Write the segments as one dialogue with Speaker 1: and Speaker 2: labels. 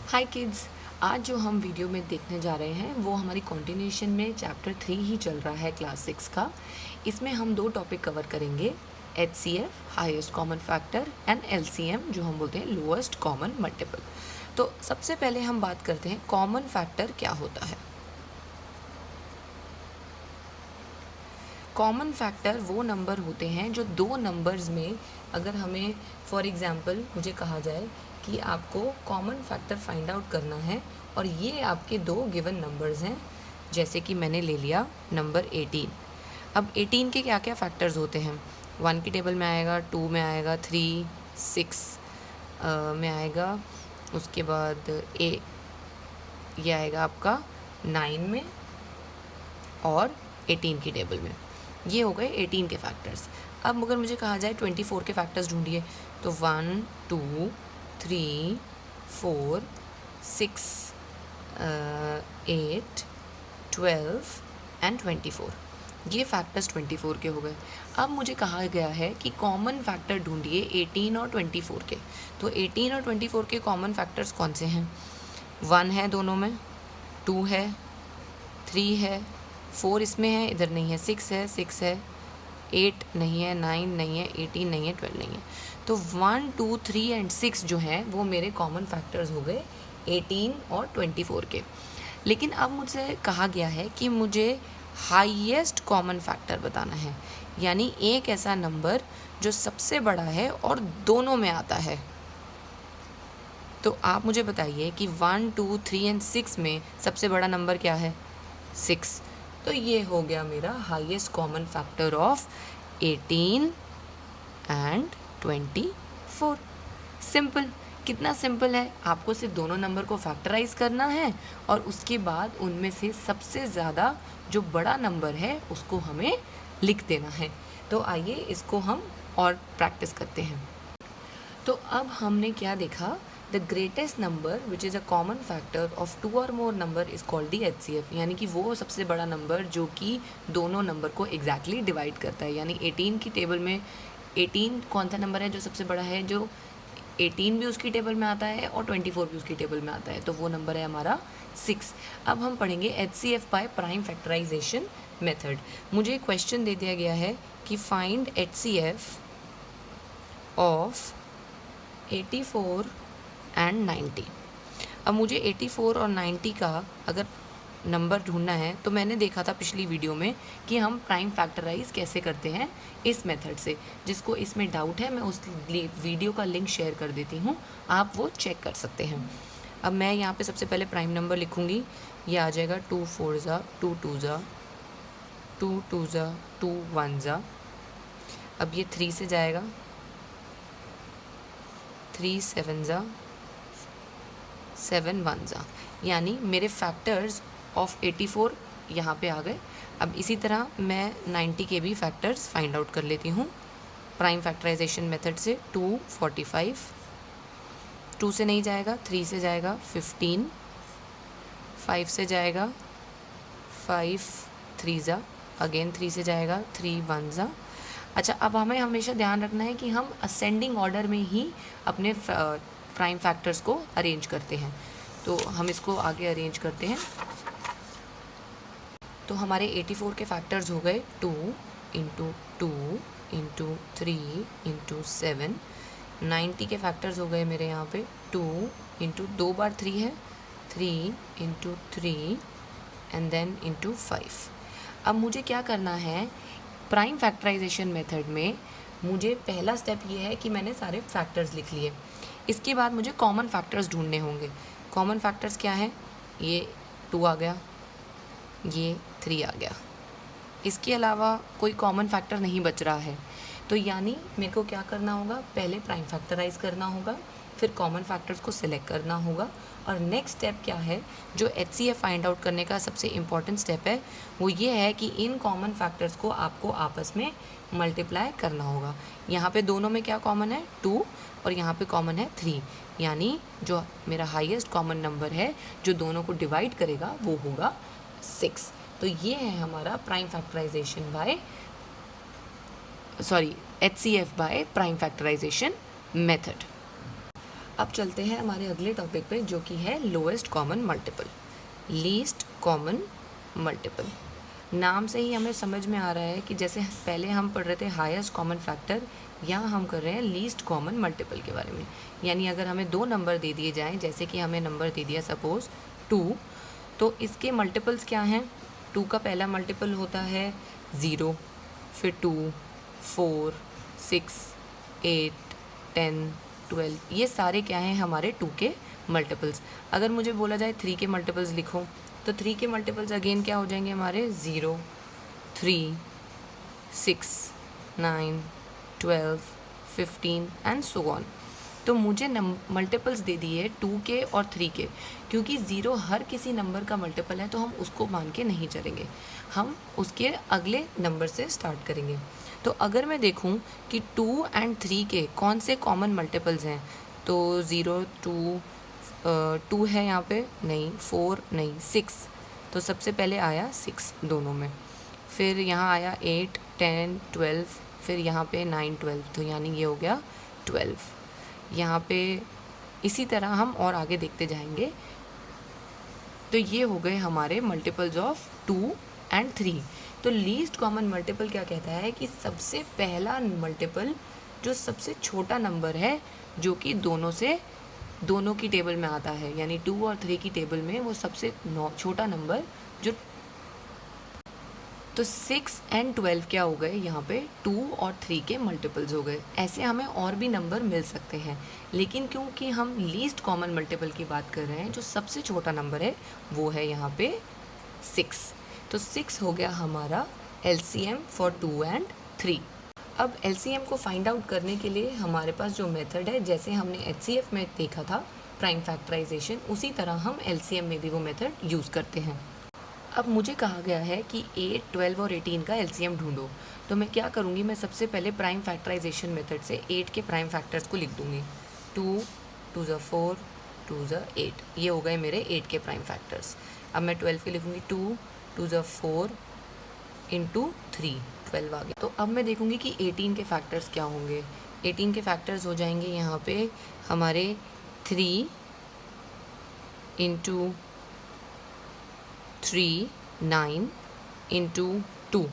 Speaker 1: हाय kids, आज जो हम वीडियो में देखने जा रहे हैं वो हमारी कॉन्टिन्यूशन में चैप्टर 3 ही चल रहा है क्लास 6 का। इसमें हम दो टॉपिक कवर करेंगे, HCF highest common factor and LCM जो हम बोलते हैं लोएस्ट कॉमन मल्टीपल। तो सबसे पहले हम बात करते हैं कॉमन फैक्टर क्या होता है। कॉमन फैक्टर वो नंबर होते हैं जो दो नंबर्स में, अगर हमें फॉर एग्ज़ाम्पल मुझे कहा जाए कि आपको कॉमन फैक्टर फाइंड आउट करना है और ये आपके दो गिवन नंबर्स हैं, जैसे कि मैंने ले लिया नंबर 18। अब 18 के क्या क्या फैक्टर्स होते हैं, 1 की टेबल में आएगा, 2 में आएगा, 3, 6 में आएगा, उसके बाद ये आएगा आपका 9 में और 18 की टेबल में। ये हो गए 18 के फैक्टर्स। अब अगर मुझे कहा जाए 24 के फैक्टर्स ढूंढिए तो 1, 2, 3, 4, 6, 8, 12 एंड 24। ये फैक्टर्स 24 के हो गए। अब मुझे कहा गया है कि कॉमन फैक्टर ढूंढिए 18 और 24 के। तो 18 और 24 के कॉमन फैक्टर्स कौन से हैं? 1 है दोनों में, 2 है, 3 है, 4 इसमें है, इधर नहीं है, 6 है, 8 नहीं है, 9 नहीं है, 18 नहीं है, 12 नहीं है। तो 1, 2, 3 एंड 6 जो हैं वो मेरे कॉमन फैक्टर्स हो गए 18 और 24 के। लेकिन अब मुझसे कहा गया है कि मुझे हाईएस्ट कॉमन फैक्टर बताना है, यानी एक ऐसा नंबर जो सबसे बड़ा है और दोनों में आता है। तो आप मुझे बताइए कि 1, 2, 3 एंड 6 में सबसे बड़ा नंबर क्या है? 6। तो ये हो गया मेरा highest common factor of 18 and 24। Simple. कितना सिंपल है, आपको सिर्फ दोनों नंबर को फैक्टराइज करना है और उसके बाद उनमें से सबसे ज़्यादा जो बड़ा नंबर है उसको हमें लिख देना है। तो आइए इसको हम और प्रैक्टिस करते हैं। तो अब हमने क्या देखा, the greatest number which is a common factor of 2 और मोर number is called the HCF, यानी कि वो सबसे बड़ा नंबर जो कि दोनों नंबर को एग्जैक्टली डिवाइड करता है। यानी 18 की टेबल में 18 कौन सा नंबर है जो सबसे बड़ा है, जो 18 भी उसकी टेबल में आता है और 24 भी उसकी टेबल में आता है, तो वो नंबर है हमारा 6। अब हम पढ़ेंगे HCF by prime factorisation method. मुझे क्वेश्चन दे दिया गया है कि फाइंड HCF ऑफ 84 एंड 90। अब मुझे 84 और 90 का अगर नंबर ढूंढना है तो मैंने देखा था पिछली वीडियो में कि हम प्राइम फैक्टराइज कैसे करते हैं इस मेथड से। जिसको इसमें डाउट है मैं उस वीडियो का लिंक शेयर कर देती हूँ, आप वो चेक कर सकते हैं। अब मैं यहाँ पे सबसे पहले प्राइम नंबर लिखूँगी, ये आ जाएगा 2 4 ज़ा, 2 2 ज़ा, 2 2 ज़ा, 2 1 ज़ा। अब ये 3 से जाएगा, 3 7 ज़ा, 7 1 ज़ा, यानी मेरे फैक्टर्स ऑफ 84 यहाँ पे आ गए। अब इसी तरह मैं 90 के भी फैक्टर्स फाइंड आउट कर लेती हूँ प्राइम फैक्टराइजेशन मेथड से। 2 45, 2 से नहीं जाएगा, 3 से जाएगा, 15, 5 से जाएगा, 5 3 ज़ा, अगेन 3 से जाएगा, 3 1 ज़ा। अच्छा, अब हमें हमेशा ध्यान रखना है कि हम असेंडिंग ऑर्डर में ही अपने प्राइम फैक्टर्स को अरेंज करते हैं। तो हम इसको आगे अरेंज करते हैं। तो हमारे 84 के फैक्टर्स हो गए 2 इंटू 2 इंटू 3 इंटू 7। 90 के फैक्टर्स हो गए मेरे यहाँ पे 2 इंटू 2 बार 3 है, 3 इंटू 3 एंड देन इंटू 5। अब मुझे क्या करना है, प्राइम फैक्टराइजेशन मेथड में मुझे पहला स्टेप ये है कि मैंने सारे फैक्टर्स लिख लिए। इसके बाद मुझे कॉमन फैक्टर्स ढूंढने होंगे। कॉमन फैक्टर्स क्या हैं, ये 2 आ गया, ये 3 आ गया, इसके अलावा कोई कॉमन फैक्टर नहीं बच रहा है। तो यानी मेरे को क्या करना होगा, पहले प्राइम फैक्टराइज करना होगा, फिर कॉमन फैक्टर्स को सिलेक्ट करना होगा, और नेक्स्ट स्टेप क्या है, जो HCF फाइंड आउट करने का सबसे इम्पॉर्टेंट स्टेप है, वो ये है कि इन कॉमन फैक्टर्स को आपको आपस में मल्टीप्लाई करना होगा। यहाँ पे दोनों में क्या कॉमन है, 2, और यहाँ पे कॉमन है 3, यानी जो मेरा हाईएस्ट कॉमन नंबर है जो दोनों को डिवाइड करेगा वो होगा 6। तो ये है हमारा prime factorisation by HCF by prime factorisation method. अब चलते हैं हमारे अगले टॉपिक पे, जो कि है lowest common multiple, least common multiple. नाम से ही हमें समझ में आ रहा है कि जैसे पहले हम पढ़ रहे थे हाईएस्ट कॉमन फैक्टर, यहाँ हम कर रहे हैं लीस्ट कॉमन मल्टीपल के बारे में। यानी अगर हमें दो नंबर दे दिए जाएं, जैसे कि हमें नंबर दे दिया सपोज़ 2, तो इसके मल्टीपल्स क्या हैं? 2 का पहला मल्टीपल होता है 0, फिर 2, 4, 6, 8, 10, 12, ये सारे क्या हैं? हमारे 2 के मल्टीपल्स। अगर मुझे बोला जाए 3 के मल्टीपल्स लिखो, तो 3 के मल्टीपल्स अगेन क्या हो जाएंगे हमारे? 0, 3, 6, 9, 12, 15 एंड सो ऑन। तो मुझे मल्टीपल्स दे दिए 2 के और 3 के, क्योंकि 0 हर किसी नंबर का मल्टीपल है, तो हम उसको मान के नहीं चलेंगे, हम उसके अगले नंबर से स्टार्ट करेंगे। तो अगर मैं देखूं कि 2 एंड 3 के कौन से कॉमन मल्टीपल्स हैं, तो 0, 2 है यहाँ पे, नहीं 4, नहीं 6, तो सबसे पहले आया 6 दोनों में, फिर यहाँ आया 8, 10, 12, फिर यहाँ पे 9, 12, तो यानी ये हो गया 12। यहाँ पे इसी तरह हम और आगे देखते जाएंगे। तो ये हो गए हमारे मल्टीपल्स ऑफ 2 एंड 3। तो लीस्ट कॉमन मल्टीपल क्या कहता है कि सबसे पहला मल्टीपल जो सबसे छोटा नंबर है, जो कि दोनों की टेबल में आता है, यानी 2 और 3 की टेबल में वो सबसे छोटा नंबर जो, तो 6 एंड 12 क्या हो गए यहाँ पे? 2 और 3 के मल्टीपल्स हो गए। ऐसे हमें और भी नंबर मिल सकते हैं, लेकिन क्योंकि हम लीस्ट कॉमन मल्टीपल की बात कर रहे हैं, जो सबसे छोटा नंबर है वो है यहाँ पे 6। तो 6 हो गया हमारा LCM फॉर 2 एंड 3। अब LCM को फाइंड आउट करने के लिए हमारे पास जो मेथड है, जैसे हमने HCF में देखा था प्राइम फैक्टराइजेशन, उसी तरह हम LCM में भी वो मेथड यूज़ करते हैं। अब मुझे कहा गया है कि 8, 12 और 18 का LCM ढूंढो, तो मैं क्या करूँगी? मैं सबसे पहले प्राइम फैक्टराइजेशन मेथड से 8 के प्राइम फैक्टर्स को लिख दूँगी। 2, 2 ज़ा 4, 2 ज़ा 8, ये हो गए मेरे 8 के प्राइम फैक्टर्स। अब मैं 12 के लिखूँगी 2, 2 ज़ा 4 इंटू 3, 12 आ गया। तो अब मैं देखूँगी कि 18 के फैक्टर्स क्या होंगे। 18 के फैक्टर्स हो जाएंगे यहाँ पे हमारे 3 इंटू 3, 9 इंटू 2,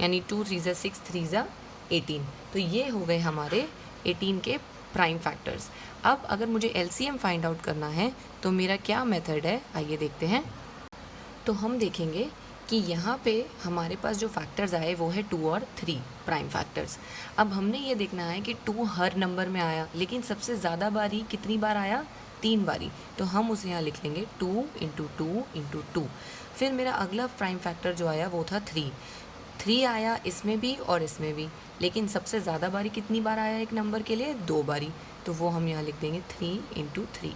Speaker 1: यानी 2 3 ज़ा 6, 3 ज़ा 18। तो ये हो गए हमारे 18 के प्राइम फैक्टर्स। अब अगर मुझे LCM फाइंड आउट करना है, तो मेरा क्या मेथड है, आइए देखते हैं। तो हम देखेंगे कि यहाँ पे हमारे पास जो फैक्टर्स आए वो है 2 और 3 प्राइम फैक्टर्स। अब हमने ये देखना है कि 2 हर नंबर में आया, लेकिन सबसे ज़्यादा बारी कितनी बार आया? 3 बारी। तो हम उसे यहाँ लिख लेंगे 2 इंटू 2 इंटू 2। फिर मेरा अगला प्राइम फैक्टर जो आया वो था 3 आया इसमें भी और इसमें भी, लेकिन सबसे ज़्यादा बारी कितनी बार आया एक नंबर के लिए? 2 बारी। तो वो हम यहाँ लिख देंगे 3 इंटू 3,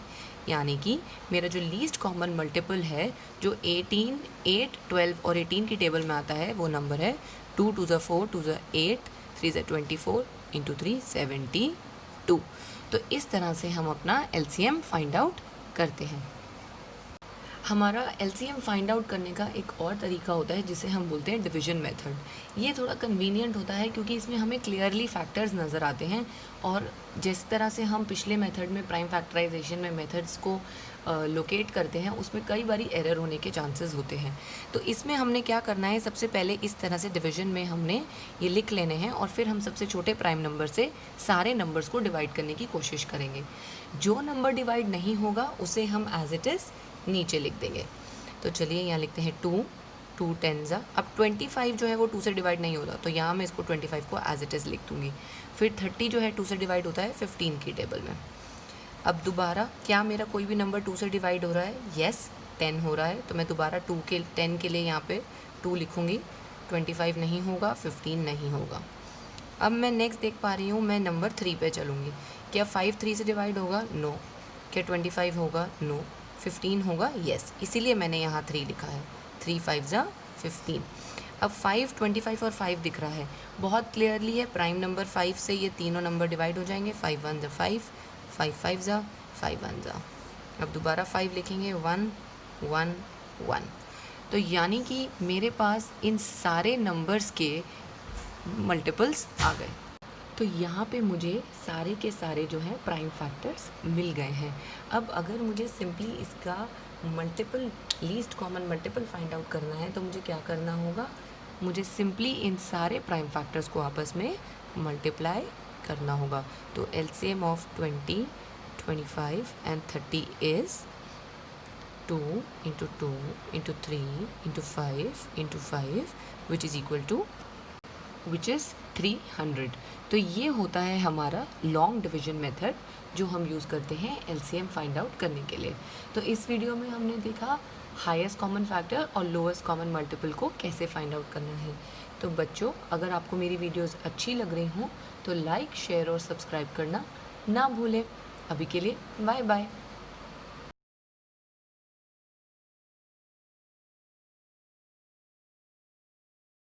Speaker 1: यानी कि मेरा जो लीस्ट कॉमन मल्टीपल है, जो 18, 8, 12 और 18 की टेबल में आता है, वो नंबर है 2, 2 ज़ा 4, 2 ज़ा 8, 3 ज़ा 24 इंटू 3, 72। तो इस तरह से हम अपना LCM फाइंड आउट करते हैं। हमारा LCM फाइंड आउट करने का एक और तरीका होता है, जिसे हम बोलते हैं डिवीजन मेथड। ये थोड़ा कन्वीनियंट होता है, क्योंकि इसमें हमें क्लियरली फैक्टर्स नज़र आते हैं, और जिस तरह से हम पिछले मेथड में प्राइम फैक्टराइजेशन में मेथड्स को लोकेट करते हैं, उसमें कई बारी एरर होने के चांसेस होते हैं। तो इसमें हमने क्या करना है, सबसे पहले इस तरह से डिवीजन में हमने ये लिख लेने हैं, और फिर हम सबसे छोटे प्राइम नंबर से सारे नंबर्स को डिवाइड करने की कोशिश करेंगे। जो नंबर डिवाइड नहीं होगा उसे हम एज इट इज़ नीचे लिख देंगे। तो चलिए यहाँ लिखते हैं 2 10 ज़ा। अब 25 जो है वो 2 से डिवाइड नहीं होता, तो यहाँ मैं इसको 25 को एज इट इज़ लिख दूँगी। फिर 30 जो है 2 से डिवाइड होता है 15 की टेबल में। अब दोबारा क्या मेरा कोई भी नंबर 2 से डिवाइड हो रहा है? येस, 10 हो रहा है, तो मैं दोबारा 10 के लिए यहाँ पे 2 लिखूँगी। 25 नहीं होगा, 15 नहीं होगा। अब मैं नेक्स्ट देख पा रही हूँ, मैं नंबर 3 पे चलूँगी। क्या 5 3 से डिवाइड होगा? नो। क्या 25 होगा? नो। 15 होगा? येस, इसीलिए मैंने यहाँ 3 लिखा है। 3 5 ज़ा 15। अब 5, 25 और 5 दिख रहा है, बहुत क्लियरली है। प्राइम नंबर 5 से ये तीनों नंबर डिवाइड हो जाएंगे। 5 1 ज़ा 5, 5 5 ज़ा 5 1 ज़ा। अब दोबारा 5 लिखेंगे, 1 1 1। तो यानी कि मेरे पास इन सारे नंबर्स के मल्टीपल्स आ गए। तो यहाँ पे मुझे सारे के सारे जो हैं प्राइम फैक्टर्स मिल गए हैं। अब अगर मुझे सिंपली इसका multiple least common multiple find out करना है तो मुझे क्या करना होगा, मुझे सिंपली इन सारे प्राइम फैक्टर्स को आपस में मल्टीप्लाई करना होगा। तो LCM of 20, 25 and 30 is 2 into 2 into 3 into 5 into 5 which is equal to which is 300। तो ये होता है हमारा लॉन्ग डिवीजन मेथड जो हम यूज़ करते हैं एलसीएम फाइंड आउट करने के लिए। तो इस वीडियो में हमने देखा हाईएस्ट कॉमन फैक्टर और लोएस्ट कॉमन मल्टीपल को कैसे फाइंड आउट करना है। तो बच्चों, अगर आपको मेरी वीडियोस अच्छी लग रही हों तो लाइक, शेयर और सब्सक्राइब करना ना भूलें। अभी के लिए बाय बाय।